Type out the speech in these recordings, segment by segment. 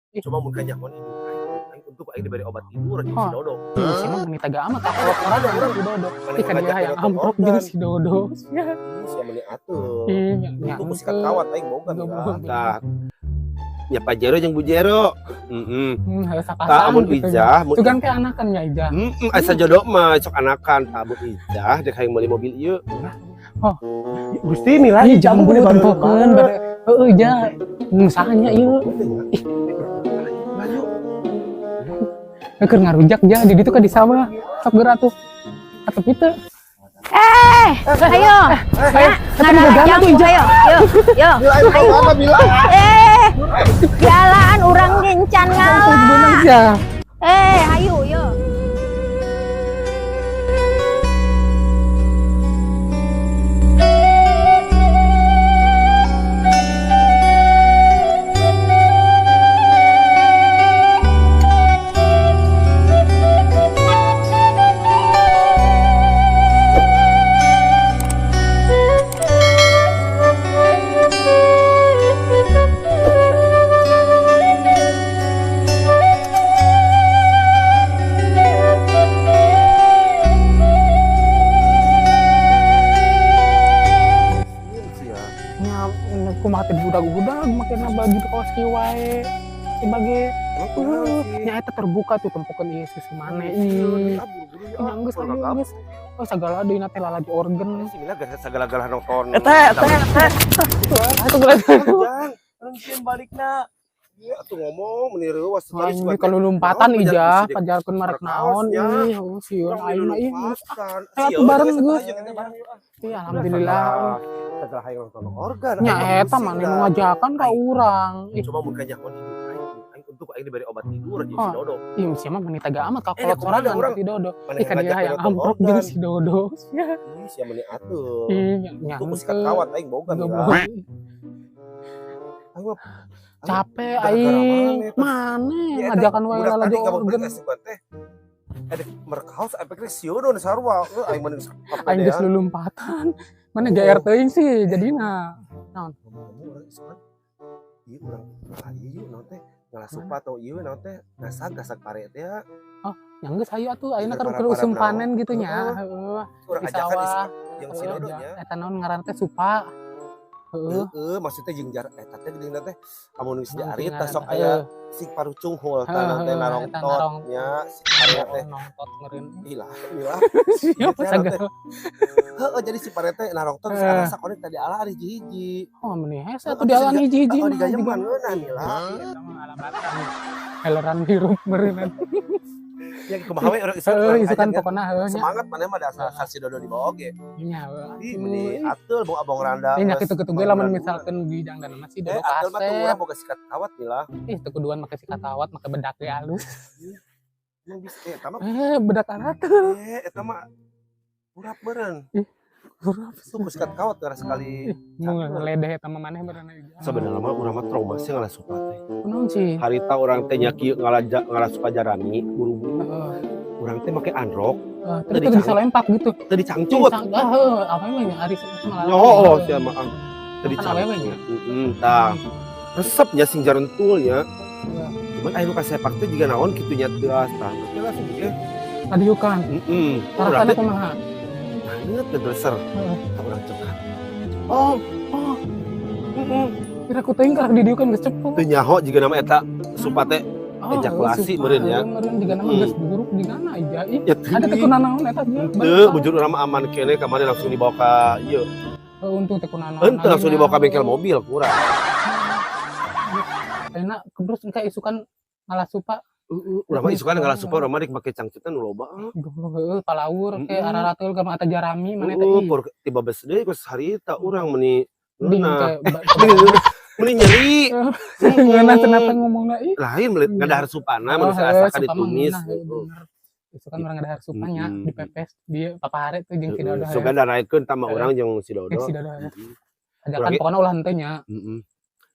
Cuma mun ka nyaman hidup aing untuk aing diberi obat tidur jeung si Oh, Dodo. iya sih mah meuni tega amat kalau orang orang si Dodo. Ih kan dia hayang amprok jeung si Dodo. Ya. Sia meuni atuh. Ih Itu ku sikat nyangkeun. kawat aing boga Goblok. mila. Tah. Nya Pajero jeung Bu Jero. Heeh Tah sapasang amun gitu. Ijah, mun Sugan teh anakan ya Ijah. asa jodoh mah sok anakan. Tah amun Ijah dek hayang meuli mobil ieu. Gusti mila Ih jamu jambul di baru tentokeun bade. Heueuh Ijah. Sahanya ieu. Keur ngarujak jah di ditu ka di sawah. Sok geura tuh. Ka tepi teu. Ayo. Ngarujakan Jamu, tuh Ijah. ayo. Yo. Jalan orang gencan ngalah. Bener Ijah. Ayo, yo. Kumaha teh budak-budak make nambah gitu kaos kieu wae. Sebagai nya eta terbuka tuh tempokeun ieu susu maneh ih. Nya geus ayo geus. Oh sagala deui teh lalaju organ. Si Mila geus sagala-gala nonton. Atuh geus. Orang sieun balikna. Ieu atuh ngomong meuni reuwas sekali Anjing kalau lompatan Ijah pajarkeun marek naon ih sieun aing mah ih. Atuh bareng geus. Iya alhamdulillah. Setelah hayang nonton organ. Nya eta mah nu ngajakan ka urang. Ih Cuma mun ka nyaman hidup aing untuk aing diberi obat tidur jeung si Dodo. ih sia mah meuni tega amat ka kolot sorangan urang. si Dodo. Maneh Ih kan dia ngajak hayang nonton amprok organ. jeung si Dodo. Ya. Sia meuni atuh. Ih Itu ku sikat kawat aing boga mila. goblok. Aing mah Capek gara-gara aing. maneh, Mana ngajakan wae lalaju organ. Merkaos efeknya siodo nu sarua. Aing mending Aing geus lulumpatan. Mana GR teuing sih jadina. Naon? Ieu urang ieu naon teh ngalasupa atau ieu naon teh gasak pare teh. Yang geus hayu atuh ayeuna kan Para-para keur usum naon. panen gitu nya. Heeh. Urang Di ajakan sawah. jeung si Dodo nya. Eta naon ngaran teh supa. Heeh. Maksudnya jeung jar eta teh geuning teh amun geus Naon diarit sih tah sok ngaran teh? aya sing parucung hul tah teh narongtot nya si pare teh. Nongtot meureun. Ilah, ilah. Siapa sagala. Heeh, jadi si pare teh narongtot sarasa konek tadi ala ari hiji-hiji. Oh meuni hese atuh di alan hiji-hiji Oh, mah. di gayeman ngeunah mila. Eta mah alabatan. Heleran hirup meureun. Yang kumaha we urang Isukan pokona heuh nya. semangat maneh mah dasar si Dodo dibawa ge. Nya. Ih, meuni atul bong abong randa. Ini kitu-kitu ge lamun misalkan bidang dan masih Dodo atul mah tuh kaset. urang boga sikat kawat mila. Ih teu kuduan make sikat kawat make bedak ge halus. Emang bisa eta mah Bedak aratul. eta mah urap beureun. Urap Tuh ku sikat kawat gara sekali. mau ngeledeh eta mah maneh beurana. Sebenarnya mah urang mah trauma sih ngalasupa teh. Kunaon sih? Harita urang teh nya kieu ngalasupa jarani buru-buru. Heeh. Urang teh make androk, Tapi teu bisa lempak gitu. teu dicangcut. Heeh, apa emang nya ari malah. Oh, sia mah teu Kan awewe nya. dicangcut. Tah. Resepnya sing jarentul nya. Cuman aya nu kasepak teh jiga naon kitu nya teuas tah. Teh langsung ge. Adiukan. Urang Rasana teh kumaha? banget teh dreser. Heeh. Tah urang cekat. Oh. Kira ku teuing karek didiukeun geus cepet. Teu nyaho jiga nama eta supa teh ejakulasi meureun ya. Meureun jiga nama geus buruk digana aja. Ih, Ya ada teh kunaon naon eta dia. teu bujur urang mah aman kene kamari langsung dibawa ka ieu. Untung teh kunaon. Henteu langsung dibawa ka bengkel mobil kurang. Ayeuna terus engke isukan ngalah supa. Urang mah isukan ngalah supa urang mah dik make cangcutan nu loba. Goblok heueuh palaur ke ararateul ka mata jarami maneh teh. Pur tiba beus deui geus harita urang meuni Ding nah. teh. Meuni nyeri. Ngeunah cenah ngomongna ih. Lain meuli ngadahar supana meuli sasakan ditumis. Isukan urang ngadahar supanya dipepes dia papahare teh jeung si Dodo. Sugan daraekeun tama urang jeung si Dodo. Si Dodo. Ajakan pokona ulah henteu nya.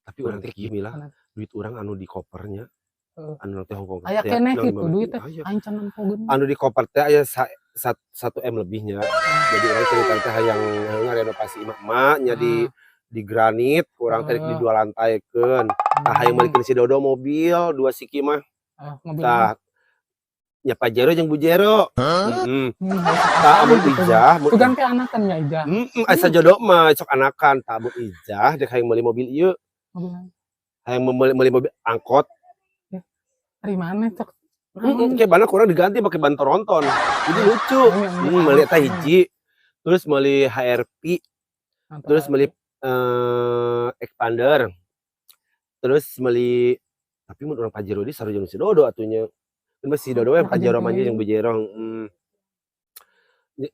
Tapi urang teh kieu mila, duit urang anu di kopernya. Anu teh Hongkong. Aya keneh kitu duit teh aing can nempogeun. Anu di koper teh aya 1 M lebihnya. Jadi urang cerita teh hayang renovasi imah-imah nya di di granit, kurang tadi di 2 lantai kan. Tah hayang malikeun si Dodo mobil 2 siki mah. mobil Tah nya Pajero jeung Bu Jero. Tah amun Ijah, itu kan kayak anakan ya Ija. asa jodoh mah sok anakan. Tah amun Ijah dek hayang meuli mobil ieu. Hayang meuli mobil angkot. Dari mana cok? Kayak bana kurang diganti pakai ban tronton. Jadi lucu. Meuli eta hiji. Terus meuli HRP, terus meuli expander. Terus meuli tapi mun urang Pajero di sareng si Dodo atunya. Kan si Dodo we Pajero mah jeung Bu Jero.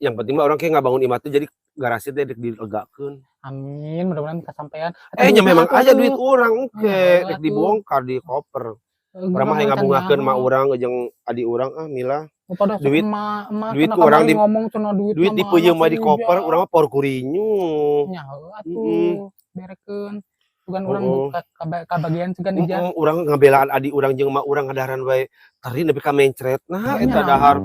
Yang penting mah orang kayak ngabangun imah teh jadi garasi teh dek dilegakeun. Amin, mudah-mudahan kesampaian. Nya memang aja duit urang engke dek dibongkar di koper. Urang mah hayang ngabungakeun ma urang jeung adi urang Mila. Duit duit urang di ngomong cenah duit dipeuyeum mah di koper urang mah por kurinyu. Nya atuh berekeun. Bukan urang kabagian segan Ija. Urang ngabelaan adi urang jeung ma urang ngadaharan wae tari nepi ka mencret. Nah eta dahar.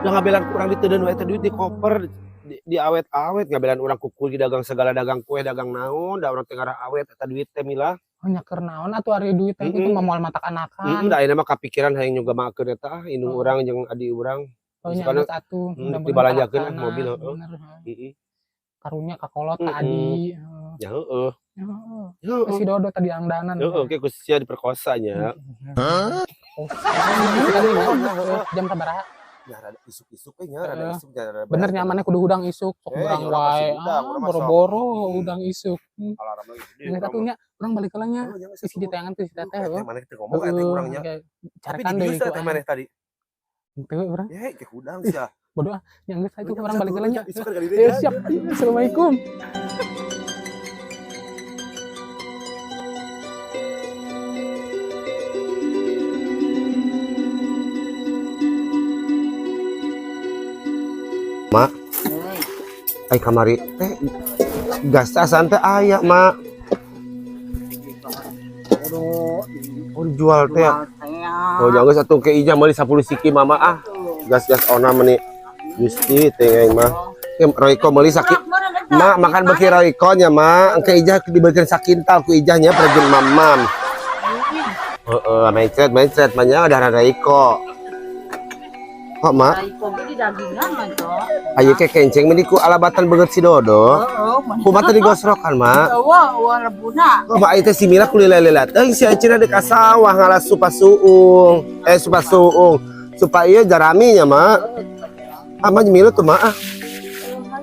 Da ngabelaan urang diteudeun wae eta duit di koper di awet-awet ngabelaan urang kukul di dagang segala dagang kue dagang naon da urang teh ngara awet eta duit teh Mila. Nya keur naon atuh ari duit teh itu mah moal matak-anakan. Da ayeuna mah kapikiran hayang nyoba makeun eta indung urang jeung adi urang. Nya atuh dibalanjakeun mobil heeh. Karunya kakolot ka adi. Ya heeh. Si Dodo tadi angdanan. Heeh, oke khususnya diperkosa nya. Jam sabaraha? Ya rada isuk-isuk we nya, rada isuk nya. Bener nyamannya kudu udang isuk, sok urang wae. Boro-boro udang isuk. Alarm lagi gede. Yang satunya urang balik heula nya. Isi di tayangan tuh si teteh heuh. Mana kita ngomong eta urangnya. Carikan deui ku teh maneh tadi. Teu urang. Ya ke udang sia. Bodoh ah, yang geus itu urang balik heula nya. Ya Siap. Assalamualaikum. Mak, ay kamari teh gas santai aya mak. Oh jual teh. Oh jangan satu ke Ija meuli 10 siki mama ah. Gas-gas ona meuni. Gusti teh mah. Royko meuli sakit. Mak makan beki Royko nya mak. Engke Ija dibeukeun sakintal ku Ija nya pergi mamam. Heeh, mindset mah nya ada Royko. Kok mak? Ayo ke kenceng meni ku alabatan beungeut si Dodo. Kumaha teh digosrokan mak? Kok mak itu si Mila kulila-lila teh si Acina deuk ka sawah ngalas supasuung. Supasuung. Supaya jarami nya mak. Ama Mila tuh mak.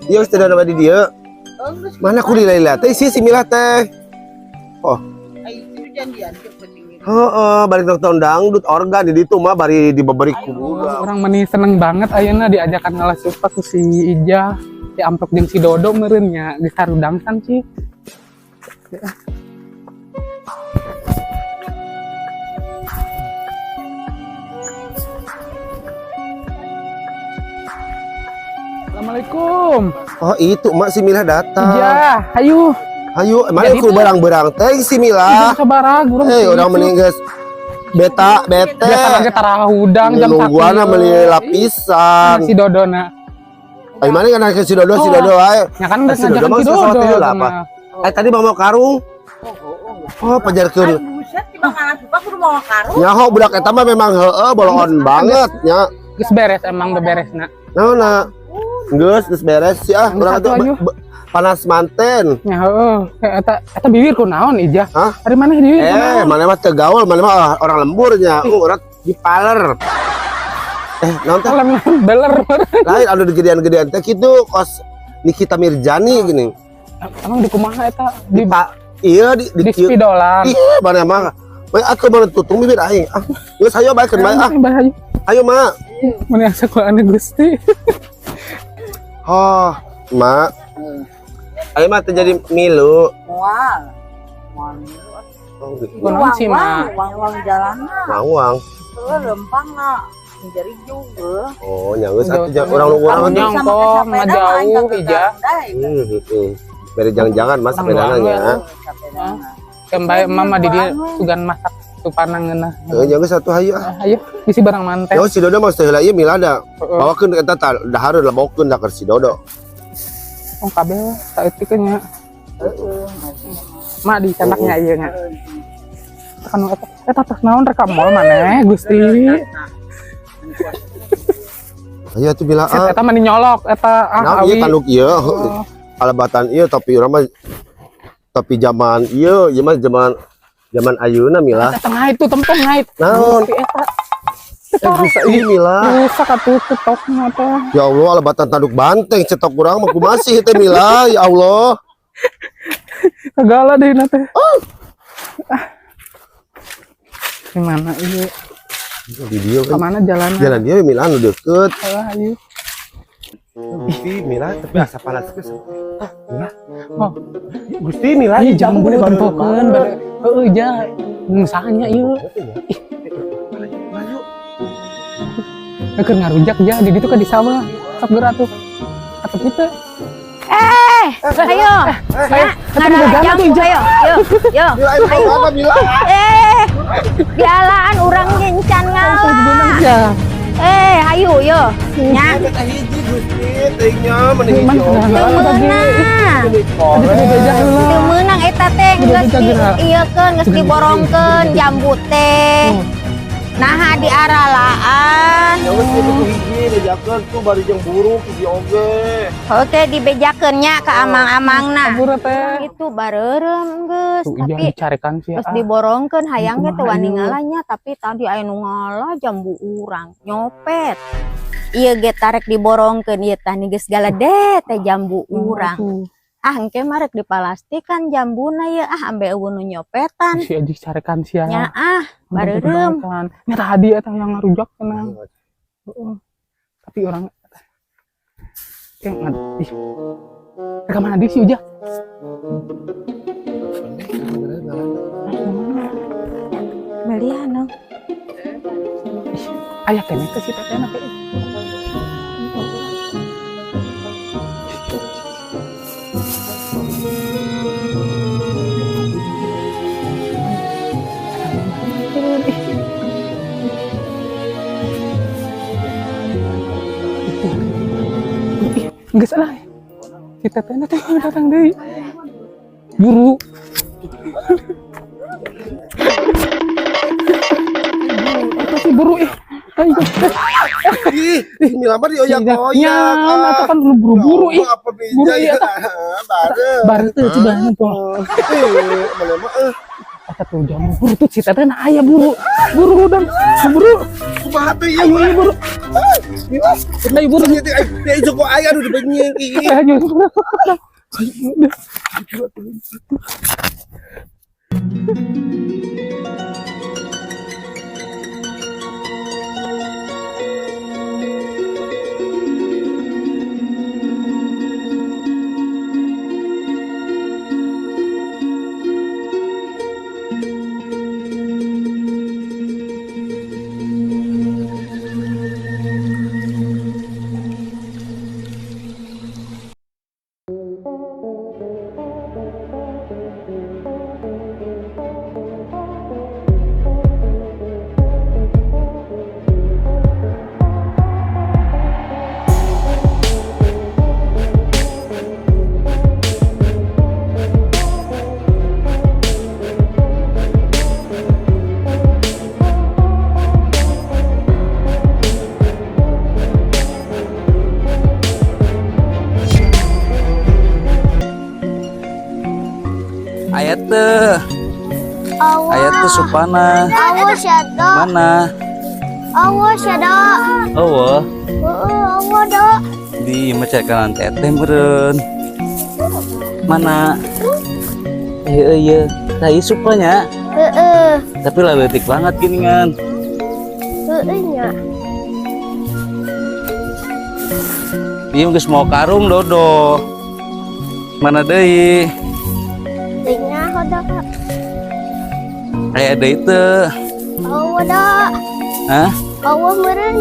Dia geus teu ada di dieu. Mana kulila-lila teh si Mila teh. Oh. Balik nonton dangdut organ di ditu mah bari dibeberi ku budak. Orang meni seneng banget ayeuna diajakan ngalas supa ku si Ija, si Amplok jeung si Dodo meureun nya geus sarudang kan sih. Assalamualaikum. Oh itu mak si Mila datang. Iya, ayo. Ayo, mana ku barang-barang teh si Mila. Sabarah, urang. Urang mending geus bete. Biasa lagi tarah udang jam 1. Nungguana meuli lapisan. Si Dodona. Ai mana kana si Dodo wae. Ya kan udah si Dodo mah sesuatu heula apa. Tadi bawa karung. Oh, pajarkeun. Buset, timbangan suka kudu mau karung. Nyaho budak eta mah memang heueuh bolongan banget nya. Geus beres emang beberesna. Naonna? Geus beres ya. Urang tuh panas manten. Ya heeh. Eta bibir ku naon Ija? Hah? Dari mana bibir ku naon? Mana mah teu gaul, mana mah orang lemburnya. Urang di paler. Naon teh? Beler. Lain anu gedean-gedean teh kitu kos Nikita Mirjani gini. Emang di kumaha eta? Di iya di spidolan. Iya, mana mah. Bae atuh mana tutung bibir aing. Ah, geus hayo bae keun bae ah. Ayo, Mak. Mun asa ku anu Gusti. Oh, Mak. Ayo mah jadi milu. Mual. Oh, gitu. Kunaon sih, Mak? Uang jalanan. Mawang. Lempang nggak menjadi juga. Oh, nyanggeus atuh orang nyangkong mah jauh Ija. Bere jangan-jangan mas sepedana nya. Kembali mama di dia sugan masak tu panangeunna. Heeh, nyanggeus atuh hayu ah. Ayo, isi barang manten. Yo si Dodo mah teh heula ieu milada. Bawakeun eta tah dahareun lah bawakeun da ka si Dodo. Oh kabeh saeutik nya. mak di canaknya ieu nya. Kan eta tos naon rek ka mall maneh Gusti. Ayo tuh bilang Eta mah nyolok eta nah ieu tanduk ieu alebatan ieu tapi urang mah tapi zaman ieu mah zaman ayeuna Mila. Tengah itu tempong ngait. Naon? Eta Bisa ini Mila. rusak atuh ketokna teh. Ya Allah, alebatan tanduk banteng cetok urang mah masih teh Mila. Ya Allah. Segala deh teh. Gimana ieu? Di dia Ke kan. mana jalannya? Jalan dia Mila anu deukeut. Ayo. Gusti Mila tapi asa panas geus. Mila. Oh, Gusti Mila Ih, jambu jambu dibantu dibantukeun bare. Heeh, ja. Ngesahanya ieu. Keur ngarujak ja di ditu ka di sawah. Sok geura tuh. Atep kita. Ayo. Ngada jambu ayo. Yo. Mila itu apa Mila? Jalan urang gencan ngalah. Ja. Ayo yo. Nya. Eta hiji Gusti, teuingnya mending Mana hiji. kenal bagi. Meunang. Tadi bejak heula. Teu meunang eta teh geus ieukeun geus diborongkeun jambu teh. Nah di aralaan. Ya wes itu hiji bejakeun tuh bari jeung buruk hiji oge. Oke dibejakeun nya ka amang-amangna. Kabur teh. Itu bareureum geus Tuh iya tapi dicarekan sih. terus diborongkeun hayang ge teu wani ngalahnya tapi tadi aya nu ngalah jambu urang nyopet. Ieu ge tarek diborongkeun ieu tah geus galede teh jambu urang. Engke mah rek dipalastikan jambuna ye ambe eueun nu nyopetan. Si Aji carekan sia. Nya bareureum. Nya tadi eta yang ngarujak tenang. Tapi orang kayak ih. Ke mana di si Uja? Beli anu. Aya keneh ke si teteh teh. Enggak salah. Si teteh teh datang deui. Buru. Apa sih buru ih? Ayo. Ih, Mila mah dioyak-oyak. Ya, eta kan buru-buru ih. Apa Buru bisa ieu ya? Bareng. Baru tuh coba nempel. Mana mah Eta tuh jamu buru tuh si teteh na aya buru. Buru dan buru. kumaha teh ieu? Ayo buru. Ayo buru. Ya ijo kok aya anu dibenyeng ih. Ayo. Ayat teh, ayat teh supana Awas ya dok. mana? Awas ya dok. Oh, Awas dok. di mecakan teteh meren. Mana? Iya, tadi supanya. Tapi lah letik banget gini kan. Nya. Iya geus mau karung dodo. Mana deui? Tinggal hodok. Aya deui teh. Awas dok. Hah? Awas meren.